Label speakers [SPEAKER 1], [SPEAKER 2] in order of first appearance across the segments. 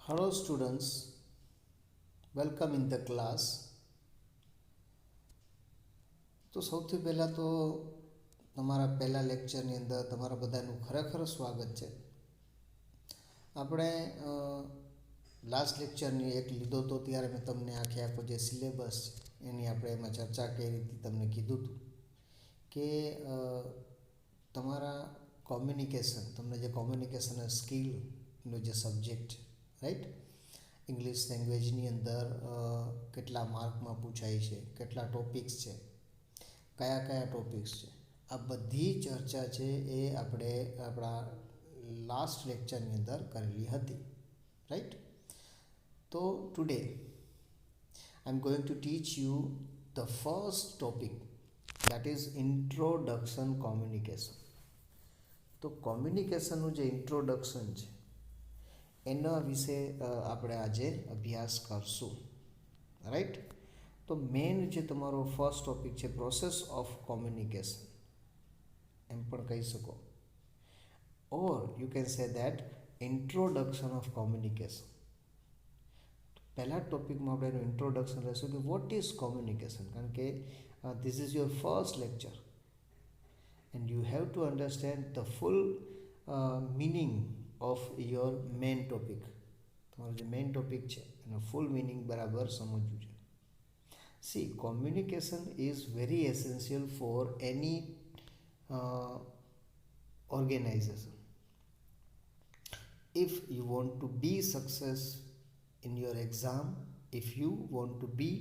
[SPEAKER 1] Hello students, welcome in the class. તો સૌથી પહેલાં તો તમારા પહેલા લેક્ચરની અંદર તમારા બધાનું ખરેખર સ્વાગત છે. આપણે લાસ્ટ લેક્ચરની એક લીધો તો ત્યારે મેં તમને આખો જે સિલેબસ છે એની આપણે એમાં ચર્ચા કરી હતી. તમને કીધું હતું કે તમારા કોમ્યુનિકેશન, તમને જે કોમ્યુનિકેશન સ્કિલનો જે સબ્જેક્ટ રાઈટ, ઇંગ્લિશ લેંગ્વેજની અંદર કેટલા માર્કમાં પૂછાય છે, કેટલા ટોપિક્સ છે, કયા કયા ટોપિક્સ છે, આ બધી ચર્ચા છે એ આપણે આપણા લાસ્ટ લેક્ચરની અંદર કરેલી હતી રાઈટ. તો today I am going to teach you the first topic, that is introduction communication. તો કોમ્યુનિકેશનનું જે ઇન્ટ્રોડક્શન છે એના વિશે આપણે આજે અભ્યાસ કરશું રાઈટ. તો મેઇન જે તમારો ફર્સ્ટ ટોપિક છે પ્રોસેસ ઓફ કોમ્યુનિકેશન એમ પણ કહી શકો, or you can say that introduction of communication. પહેલા ટોપિકમાં આપણે એનું ઇન્ટ્રોડક્શન રહેશું કે વોટ ઇઝ કોમ્યુનિકેશન, કારણ કે this is your first lecture and you have to understand the full meaning of your main topic. તમારો જે મેઇન ટોપિક છે એનો ફૂલ મિનિંગ બરાબર સમજવું છે. C, communication is very essential four any organization. If you want to be success in your exam, if you want to be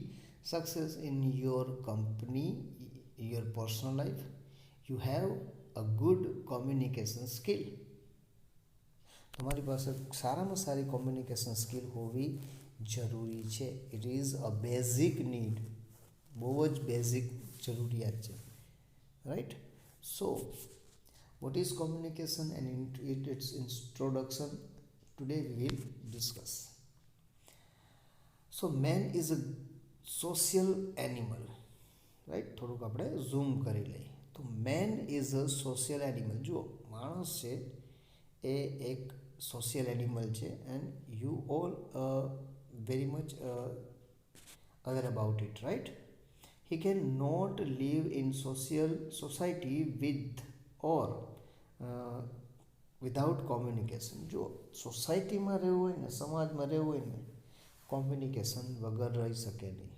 [SPEAKER 1] success in your company, your personal life, you have a good communication skill. તમારી પાસે સારામાં સારી communication skill હોવી જરૂરી છે. It is a basic need, બહુ જ basic જરૂરિયાત છે right. So what is communication and its introduction today we will discuss. So man is a social animal right. થોડુંક આપણે ઝૂમ કરી લઈએ તો man is a social animal. જુઓ, માણસ છે એ એક સોશિયલ એનિમલ છે and you all very much aware about it, right? He can not live in society with or without communication. જો સોસાયટીમાં રહેવું હોય ને, સમાજમાં રહેવું હોય ને, કોમ્યુનિકેશન વગર રહી શકે નહીં.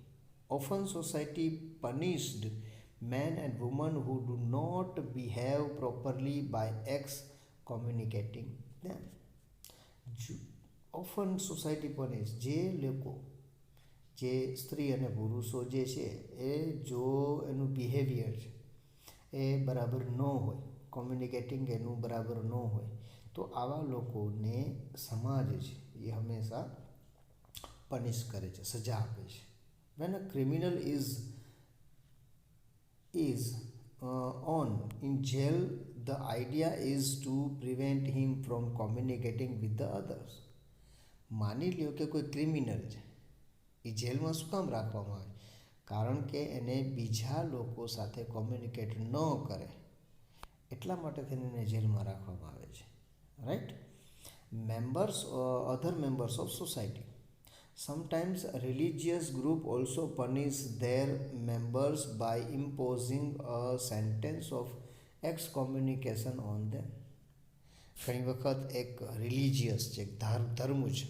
[SPEAKER 1] Often society punished men and women who do not behave properly by communicating them. Often society પનિશ, જે લોકો, જે સ્ત્રી અને પુરુષો જે છે એ જો એનું બિહેવિયર છે એ બરાબર ન હોય, કોમ્યુનિકેટિંગ એનું બરાબર ન હોય, તો આવા લોકોને સમાજ છે એ હંમેશા પનિશ કરે છે, સજા આપે છે. Van a criminal is on in jail, the idea is to prevent him from communicating with the others. માની લ્યો કે કોઈ ક્રિમિનલ છે, એ જેલમાં શું કામ રાખવામાં આવે? કારણ કે એને બીજા લોકો સાથે કોમ્યુનિકેટ ન કરે એટલા માટે થઈને એને જેલમાં રાખવામાં આવે છે right. Other members of society, sometimes a religious group also punish their members by imposing a sentence of excommunication on them. ઘણી વખત એક રિલિજિયસ છે, એક ધર્મ છે,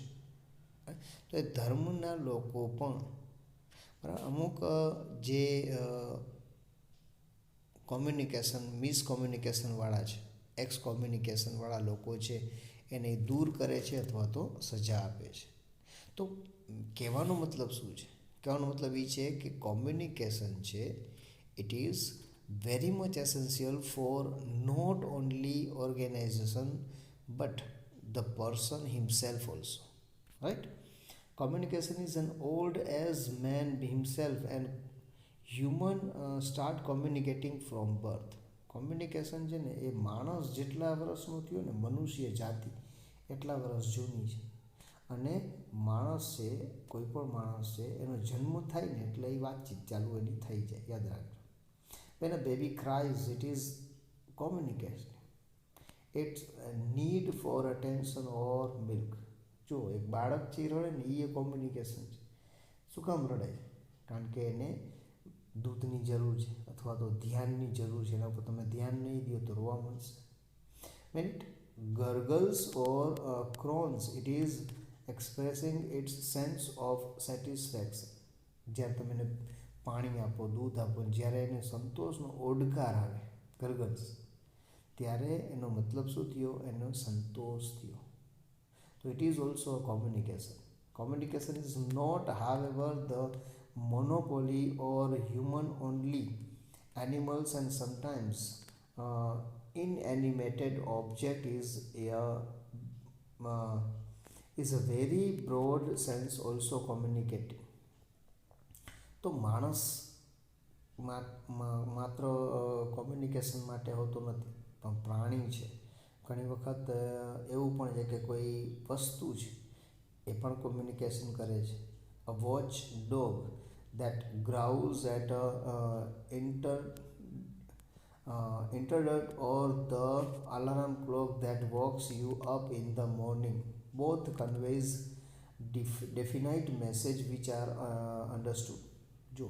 [SPEAKER 1] તો એ ધર્મના લોકો પણ અમુક જે કોમ્યુનિકેશન મિસકોમ્યુનિકેશનવાળા છે, એક્સ કોમ્યુનિકેશનવાળા લોકો છે એને દૂર કરે છે અથવા તો સજા આપે છે. તો કહેવાનો મતલબ શું છે? કહેવાનો મતલબ એ છે કે કોમ્યુનિકેશન છે it is very much essential for not only organization but the person himself also, right? Communication is an old as man himself and human start communicating from birth. Communication છે ને એ માણસ જેટલા વર્ષનું થયું ને, મનુષ્ય જાતિ એટલા વર્ષ જૂની છે. અને માણસ છે, કોઈ પણ માણસ છે, એનો જન્મ થાય ને એટલે એ વાતચીત ચાલુ એની થઈ જાય, યાદ રાખજો. When a baby cries, it is communication. It's a need for attention or milk. જો એક બાળક છે એ રડે ને એ કોમ્યુનિકેશન છે. શું કામ રડે છે? કારણ કે એને દૂધની જરૂર છે અથવા તો ધ્યાનની જરૂર છે. એના ઉપર તમે ધ્યાન નહીં દો તો રોવા મળશે. When it gurgles or groans, it is expressing its sense of satisfaction. જ્યારે તમે એને પાણી આપો, દૂધ આપો, જ્યારે એને સંતોષનો ઓડકાર આવે, ગરગલ્સ, ત્યારે એનો મતલબ શું થયો? એનો સંતોષ થયો. So it is also a communication. Communication is not, however, the monopoly or human only. Animals and sometimes inanimated object is a very broad sense also communicating. તો માણસ માત્ર કોમ્યુનિકેશન માટે હોતો નથી, પણ પ્રાણી છે. ઘણી વખત એવું પણ છે કે કોઈ વસ્તુ છે એ પણ કોમ્યુનિકેશન કરે છે. અ watch dog that growls at a intruder or the alarm clock that wakes you up in the morning both conveys definite message which are understood. જો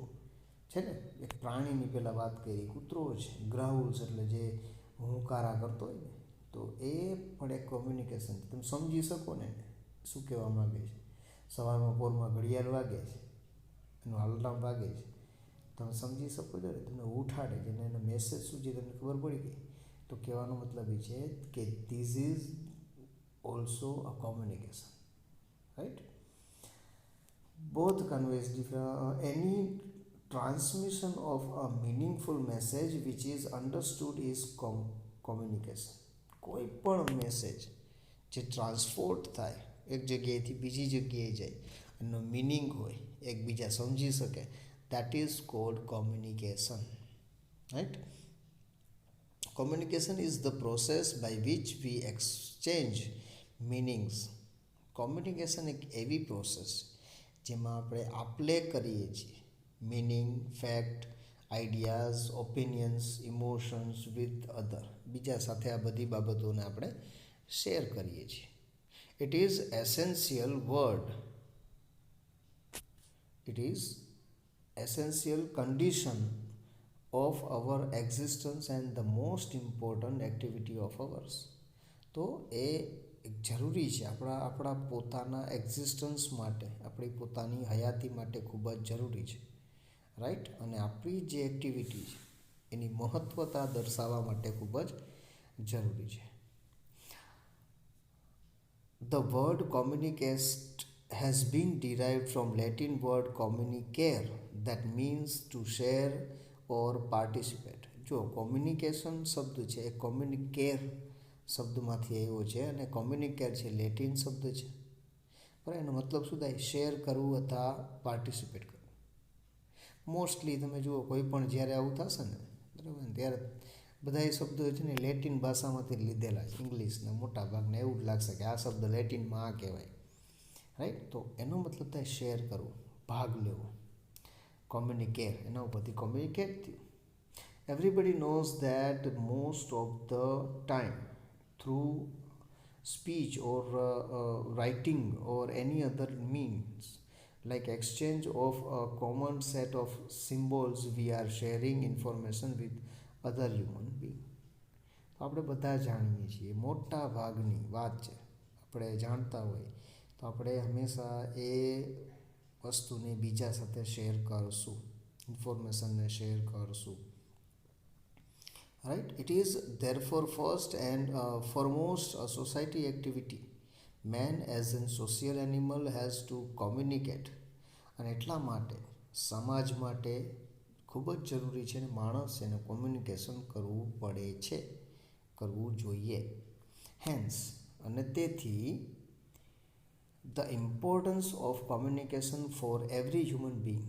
[SPEAKER 1] છે ને, એક પ્રાણીની પહેલાં વાત કરી, કૂતરો છે, ગ્રાઉલ્સ એટલે જે હુંકારા કરતો હોય ને, તો એ પણ એક કોમ્યુનિકેશન છે. તમે સમજી શકો ને શું કહેવા માગે છે. સવારમાં પોરમાં ઘડિયાળ વાગે છે, એનું અલાર્મ વાગે છે, તમે સમજી શકો છો ને, તમને ઉઠાડે છે અને એનો મેસેજ શું છે તમને ખબર પડી ગઈ. તો કહેવાનો મતલબ એ છે કે this is also a communication, right. Both conveys any transmission of a meaningful message which is understood is communication. કોઈ પણ મેસેજ જે ટ્રાન્સપોર્ટ થાય, એક જગ્યાએથી બીજી જગ્યાએ જાય, એનો મિનિંગ હોય, એકબીજા સમજી શકે, that is called communication, right. Communication is the process by which we exchange meanings. Communication એક એવી પ્રોસેસ જેમાં આપણે આપલે કરીએ છીએ meaning, fact, ideas, opinions, emotions with other. બીજા સાથે આ બધી બાબતોને આપણે શેર કરીએ છીએ. It is essential word, it is essential condition of our existence and the most important activity of ours. તો એ જરૂરી છે આપણા પોતાના એક્ઝિસ્ટન્સ માટે, આપણી પોતાની હયાતી માટે ખૂબ જ જરૂરી છે, રાઈટ. અને આપણી જે એક્ટિવિટી છે એની મહત્ત્વતા દર્શાવવા માટે ખૂબ જ જરૂરી છે. The word communicate has been derived from Latin word communicare that means to share or participate. જો કોમ્યુનિકેશન શબ્દ છે એ કોમ્યુનિકેર શબ્દમાંથી આવ્યો છે અને કોમ્યુનિકેર છે લેટિન શબ્દ છે, પણ એનો મતલબ શું થાય? શેર કરવું અથવા પાર્ટિસિપેટ કરવું. મોસ્ટલી તમે જુઓ કોઈ પણ જ્યારે આવું થશે ને, બરાબર ને, ત્યારે બધા એ શબ્દો છે ને લેટિન ભાષામાંથી લીધેલા છે. ઇંગ્લિશના મોટા ભાગને એવું જ લાગશે કે આ શબ્દ લેટિનમાં આ કહેવાય, રાઈટ. તો એનો મતલબ થાય શેર કરવું, ભાગ લેવો. કોમ્યુનિકેર, એના ઉપરથી કોમ્યુનિકેટ થયું. Everybody knows that most of the time through speech or writing or any other means like exchange of a common set of symbols we are sharing information with other human being. તો આપણે બધા જાણીએ છીએ, મોટા ભાગની વાત છે આપણે જાણતા હોય તો આપણે હંમેશા એ વસ્તુને બીજા સાથે શેર કરશું, ઇન્ફોર્મેશનને શેર કરશું, right. It is therefore first and foremost a society activity. Man as a social animal has to communicate. અને એટલા માટે સમાજ માટે ખૂબ જ જરૂરી છે અને માણસ એને કોમ્યુનિકેશન કરવું પડે છે, કરવું જોઈએ. હેન્સ, અને તેથી the importance of communication for every human being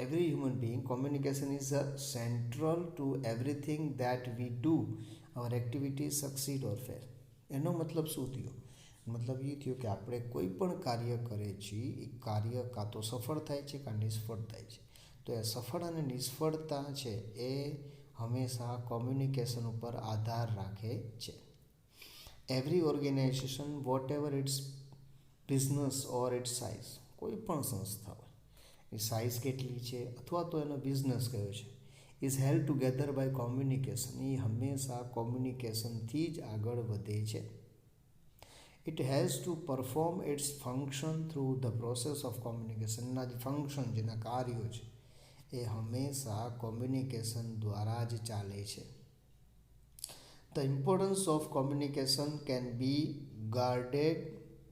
[SPEAKER 1] every human being, communication is central to everything that we do, our activities succeed or fail. એનો મતલબ શું થયો? મતલબ એ થયો કે આપણે કોઈ પણ કાર્ય કરીએ છીએ એ કાર્ય કાં તો સફળ થાય છે કાં નિષ્ફળ થાય છે. તો એ સફળ અને નિષ્ફળતા છે એ હંમેશા કોમ્યુનિકેશન ઉપર આધાર રાખે છે. Every organization whatever its business or its size, કોઈ પણ સંસ્થા હોય એ સાઇઝ કેટલી છે અથવા તો એનો બિઝનેસ કયો છે, is held together by communication, એ હંમેશા કોમ્યુનિકેશનથી જ આગળ વધે છે. It has to perform its function through the process of communication, એના જે ફંક્શન જેના કાર્યો છે એ હંમેશા કોમ્યુનિકેશન દ્વારા જ ચાલે છે. The importance of communication can be guarded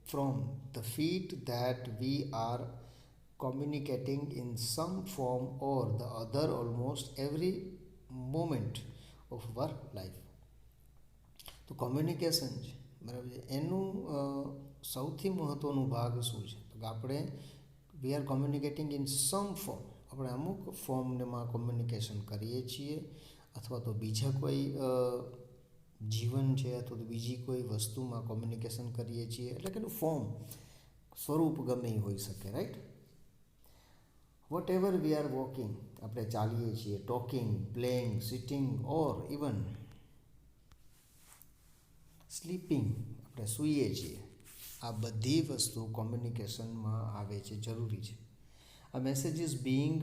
[SPEAKER 1] from the fact that we are communicating in some form or the other almost every moment of our life. તો કોમ્યુનિકેશન છે બરાબર છે, એનું સૌથી મહત્ત્વનું ભાગ શું છે તો કે આપણે we are communicating in some form, આપણે અમુક ફોર્મમાં કોમ્યુનિકેશન કરીએ છીએ અથવા તો બીજા કોઈ જીવન છે અથવા તો બીજી કોઈ વસ્તુમાં કોમ્યુનિકેશન કરીએ છીએ, એટલે કે એનું ફોર્મ સ્વરૂપ ગમે એ હોઈ શકે, right. Whatever we are walking, આપણે ચાલીએ છીએ, talking, playing, sitting or even sleeping, આપણે સૂઈએ છીએ, આ બધી વસ્તુ કોમ્યુનિકેશનમાં આવે છે, જરૂરી છે. A message is being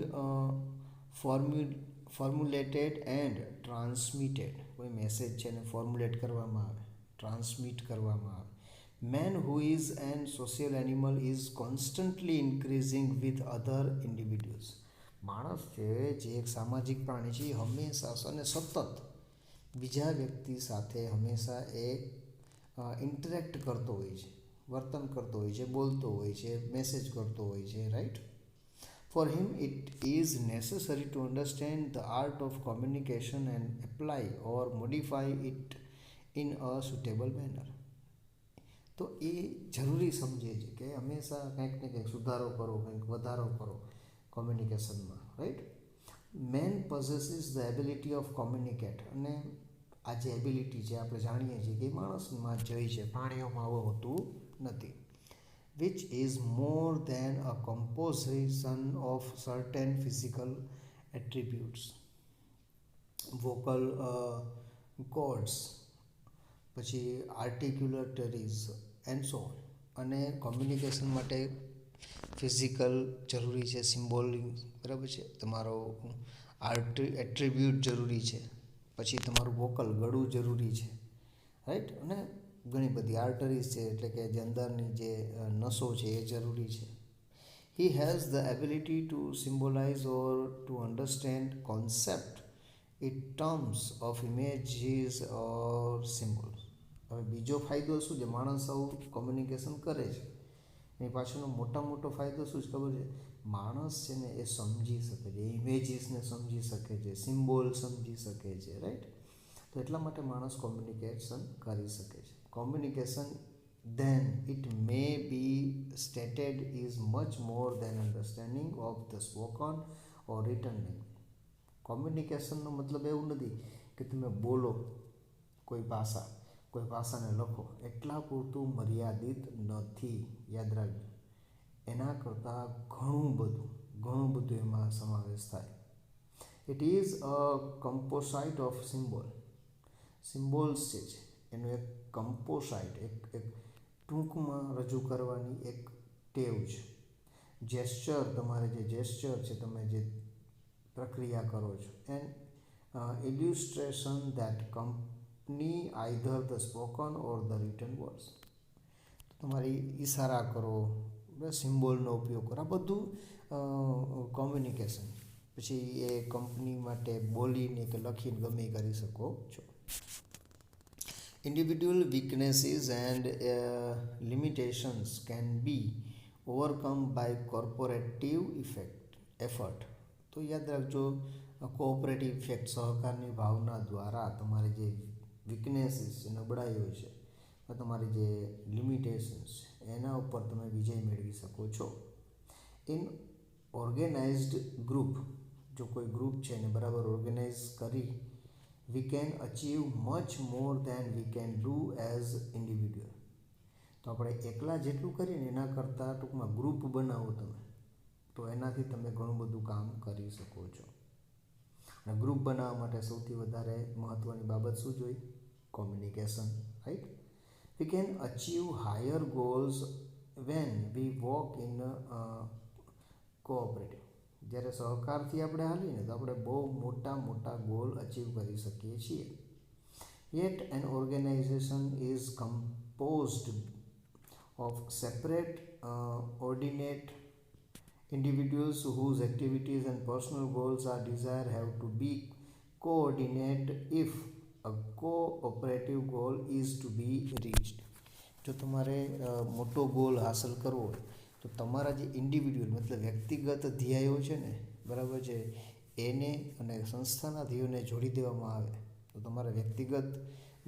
[SPEAKER 1] formulated and transmitted, કોઈ મેસેજ છે એને ફોર્મ્યુલેટ કરવામાં આવે, ટ્રાન્સમિટ કરવામાં આવે. Man who is an social animal is constantly increasing with other individuals, માણસ છે જે એક સામાજિક પ્રાણી છે એ હંમેશા અને સતત બીજા વ્યક્તિ સાથે હંમેશા એ ઇન્ટરેક્ટ કરતો હોય છે, વર્તન કરતો હોય છે, બોલતો હોય છે, મેસેજ કરતો હોય છે, right. For him, it is necessary to understand the art of communication and apply or modify it in a suitable manner. તો એ જરૂરી સમજે છે કે હંમેશા કંઈક ને કંઈક સુધારો કરો, કંઈક વધારો કરો કોમ્યુનિકેશનમાં, right. Man possesses the ability of communicate, અને આ જે એબિલિટી છે આપણે જાણીએ છીએ કે માણસમાં જઈ છે, પ્રાણીઓમાં આવું હોતું નથી. Which is more than a composition of certain physical attributes, vocal cords, પછી articulatories and so on. અને કોમ્યુનિકેશન માટે ફિઝિકલ જરૂરી છે, સિમ્બોલિક બરાબર છે, તમારો એટ્રીબ્યુટ જરૂરી છે, પછી તમારું વોકલ ગળું જરૂરી છે, રાઈટ. અને ઘણી બધી આર્ટરીઝ છે એટલે કે જે અંદરની જે નસો છે એ જરૂરી છે. He has the ability to symbolize or to understand concept in terms of images or symbols. હવે બીજો ફાયદો શું છે, માણસ આવું કોમ્યુનિકેશન કરે છે એની પાછળનો મોટો ફાયદો શું છે ખબર છે, માણસ છે ને એ સમજી શકે છે, ઇમેજીસને સમજી શકે છે, સિમ્બોલ સમજી શકે છે, રાઈટ. તો એટલા માટે માણસ કોમ્યુનિકેશન કરી શકે છે. Communication, then it may be stated, is much more than understanding of the spoken or written language. કોમ્યુનિકેશનનો મતલબ એવું નથી કે તમે બોલો કોઈ ભાષાને લખો, એટલા પૂરતું મર્યાદિત નથી, યાદ રાખજો. એના કરતાં ઘણું બધું એમાં સમાવેશ થાય. It is a composite of symbols છે એનું એક કમ્પોસાઇટ, એક ટૂંકમાં રજૂ કરવાની એક ટેવ છે. જેસ્ચર, તમારે જે જેસ્ચર છે, તમે જે પ્રક્રિયા કરો છો, and illustration that company either the spoken or the written words, તમારી ઈશારા કરો, સિમ્બોલનો ઉપયોગ કરો, આ બધું કોમ્યુનિકેશન. પછી એ કંપની માટે બોલીને કે લખીને ગમે કરી શકો છો. Individual weaknesses and limitations can be overcome by cooperative effort. તો યાદ રાખજો, કોઓપરેટિવ ઇફેક્ટ, સહકારની ભાવના દ્વારા તમારી જે વીકનેસીસ છે, નબળાઈઓ છે, તમારી જે લિમિટેશન્સ છે એના ઉપર તમે વિજય મેળવી શકો છો. ઇન ઓર્ગેનાઇઝડ ગ્રુપ, જો કોઈ ગ્રુપ છે એને બરાબર ઓર્ગેનાઇઝ કરી, we can achieve much more than we can do as individual. તો આપણે એકલા જેટલું કરીએ ને એના કરતાં ટૂંકમાં ગ્રુપ બનાવો તમે, તો એનાથી તમે ઘણું બધું કામ કરી શકો છો. અને ગ્રુપ બનાવવા માટે સૌથી વધારે મહત્ત્વની બાબત શું જોઈએ, communication, right. We can achieve higher goals when we work in cooperative. જ્યારે સહકારથી આપણે હાલીને તો આપણે બહુ મોટા મોટા ગોલ અચીવ કરી શકીએ છીએ. Yet an organization is composed of separate ordinate individuals whose activities and personal goals are desired have to be coordinate if a cooperative goal is to be reached. જો તમારે મોટો ગોલ હાંસલ કરવો હોય તો તમારા જે ઇન્ડિવિડ્યુઅલ મતલબ વ્યક્તિગત ધ્યેયો છે ને બરાબર છે એને અને સંસ્થાના ધ્યેયોને જોડી દેવામાં આવે તો તમારા વ્યક્તિગત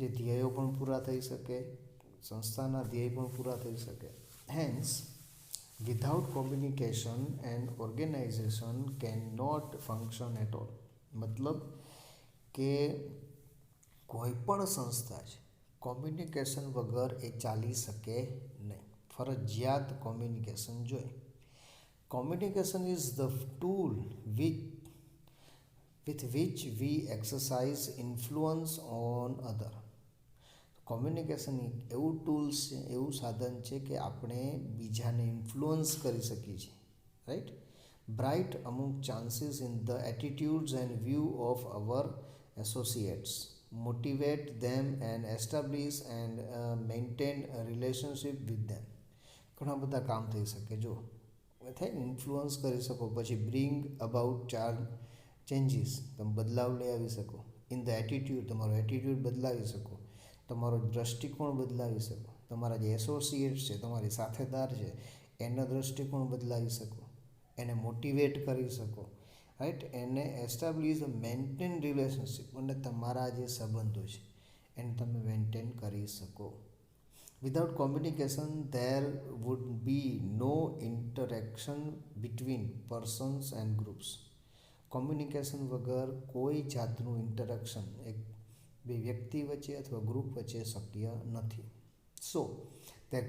[SPEAKER 1] જે ધ્યેયો પણ પૂરા થઈ શકે, સંસ્થાના ધ્યેય પણ પૂરા થઈ શકે. Hence without communication and organization can not function at all. મતલબ કે કોઈ પણ સંસ્થા છે કોમ્યુનિકેશન વગર એ ચાલી શકે નહીં. ફરજિયાત કોમ્યુનિકેશન જોઈએ. Communication is the tool with which we exercise influence on other. Communication એવું ટૂલ્સ છે, એવું સાધન છે કે આપણે બીજાને ઇન્ફ્લુઅન્સ કરી શકીએ છીએ, રાઈટ. બ્રાઇટ અમુક chances in the એટીટ્યુડ્સ and view of our associates, motivate them and establish and maintain a relationship with them. ઘણા બધા કામ થઈ શકે. જો થાય ને ઇન્ફ્લુઅન્સ કરી શકો, પછી બ્રિંગ અબાઉટ ચેન્જીસ, તમે બદલાવ લઈ આવી શકો. ઇન ધ એટીટ્યૂડ, તમારો એટીટ્યૂડ બદલાવી શકો, તમારો દૃષ્ટિકોણ બદલાવી શકો, તમારા જે એસોસિએટ્સ છે, તમારી સાથેદાર છે એનો દૃષ્ટિકોણ બદલાવી શકો, એને મોટિવેટ કરી શકો, રાઈટ. એને એસ્ટાબ્લિશ મેન્ટેન રિલેશનશિપ, અને તમારા જે સંબંધો છે એને તમે મેન્ટેન કરી શકો. Without communication there would be no interaction between persons and groups. Communication વગર કોઈ જાતનું ઇન્ટરેક્શન એક બે વ્યક્તિ વચ્ચે અથવા ગ્રુપ વચ્ચે શક્ય નથી. સો there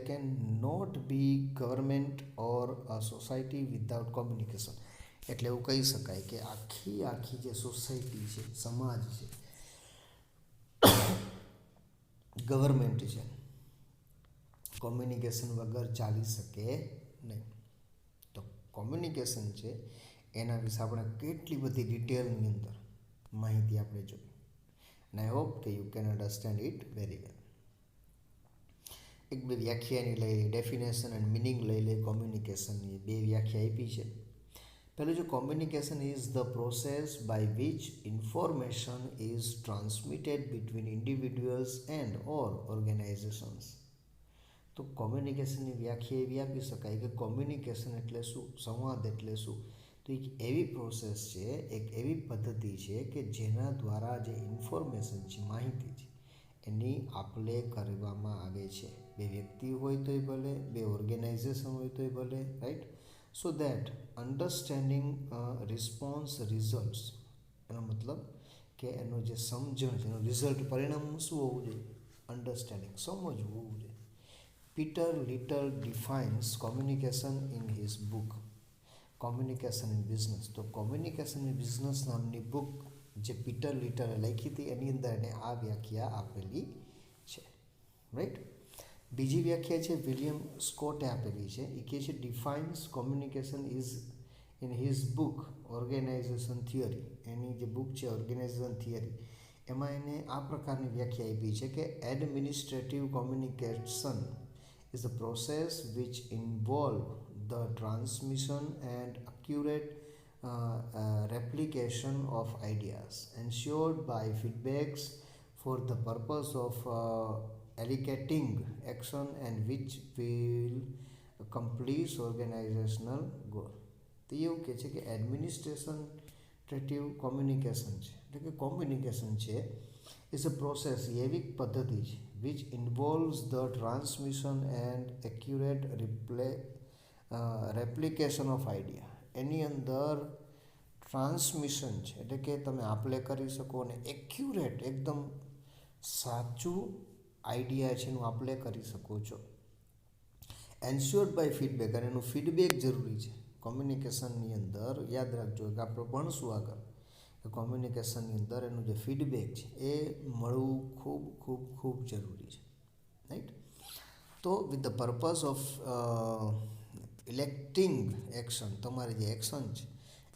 [SPEAKER 1] can not be government or a society without communication. એટલે એવું કહી શકાય કે આખી જે સોસાયટી છે, સમાજ છે, ગવર્મેન્ટ છે, કોમ્યુનિકેશન વગર ચાલી શકે નહીં. તો કોમ્યુનિકેશન છે એના વિશે આપણે કેટલી બધી ડિટેલની અંદર માહિતી આપણે જોઈ. અને આઈ હોપ કે you can understand it very well. એક બે વ્યાખ્યાની લઈ લે, ડેફિનેશન એન્ડ મિનિંગ લઈ લે. કોમ્યુનિકેશનની બે વ્યાખ્યા આપી છે. પહેલું જો communication is the process by which information is transmitted between individuals and or organisations. તો કોમ્યુનિકેશનની વ્યાખ્યા એવી આપી શકાય કે કોમ્યુનિકેશન એટલે શું, સંવાદ એટલે શું. તો એક એવી પ્રોસેસ છે, એક એવી પદ્ધતિ છે કે જેના દ્વારા જે ઇન્ફોર્મેશન છે, માહિતી છે, એની આપલે કરવામાં આવે છે. બે વ્યક્તિ હોય તોય ભલે, બે ઓર્ગેનાઇઝેશન હોય તોય ભલે, right. So that understanding response results, એનો મતલબ કે એનો જે સમજણ છે, એનો રિઝલ્ટ પરિણામ શું હોવું જોઈએ, અન્ડરસ્ટેન્ડિંગ, સમજવું હોવું જોઈએ. Peter little defines communication in his book communication in business. તો કોમ્યુનિકેશન ઇન બિઝનેસ નામની બુક જે પીટર લિટલે લખી હતી એની અંદર એને આ વ્યાખ્યા આપેલી છે, રાઈટ. બીજી વ્યાખ્યા છે વિલિયમ સ્કોટે આપેલી છે. એ કહે છે defines communication is in his book organisation theory. એની જે બુક છે ઓર્ગેનાઇઝેશન થિયરી, એમાં એને આ પ્રકારની વ્યાખ્યા આપી છે કે administrative communication is a process which involve the transmission and accurate replication of ideas ensured by feedbacks for the purpose of allocating action and which will accomplish organizational goal. તો એવું કહે છે કે એડમિનિસ્ટ્રેટિવ કોમ્યુનિકેશન છે, એટલે કે communication છે is a process, એવી પદ્ધતિ છે which involves the transmission and accurate replication of idea. એની અંદર ટ્રાન્સમિશન છે, એટલે કે તમે આપલે કરી શકો, અને એક્યુરેટ એકદમ સાચું આઈડિયા છે એનું આપલે કરી શકો છો. એન્શ્યોર્ડ બાય ફીડબેક, અને એનું ફીડબેક જરૂરી છે કોમ્યુનિકેશનની અંદર. યાદ રાખજો કે આપણે ભણશું આગળ કે કોમ્યુનિકેશનની અંદર એનું જે ફીડબેક છે એ મળવું ખૂબ ખૂબ ખૂબ જરૂરી છે. રાઈટ. તો with the purpose of electing action, તમારી જે એક્શન છે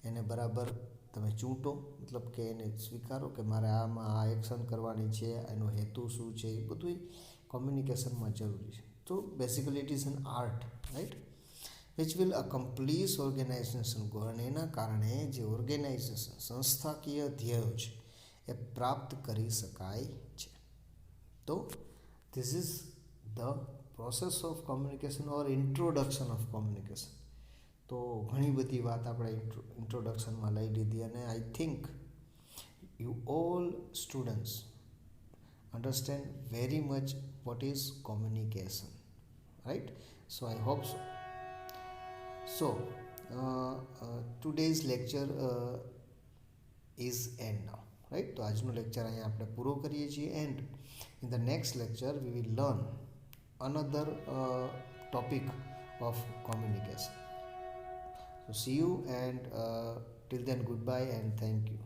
[SPEAKER 1] એને બરાબર તમે ચૂંટો, મતલબ કે એને સ્વીકારો કે મારે આમાં આ એક્શન કરવાની છે, એનો હેતુ શું છે, એ બધું કોમ્યુનિકેશનમાં જરૂરી છે. તો basically it is an art, right, which will accomplish organisation goal. અને એના કારણે જે ઓર્ગેનાઇઝેશન સંસ્થાકીય ધ્યેયો છે એ પ્રાપ્ત કરી શકાય છે. તો this is the process of communication or introduction of communication. તો ઘણી બધી વાત આપણે ઇન્ટ્રોડક્શનમાં લઈ લીધી, અને I think you all students understand very much what is communication, right? So I hope so. So today's lecture is end now, right? તો આજનો લેક્ચર અહીંયા આપણે પૂરો કરીએ છીએ. And in the next lecture we will learn another topic of communication. So see you, and till then goodbye and thank you.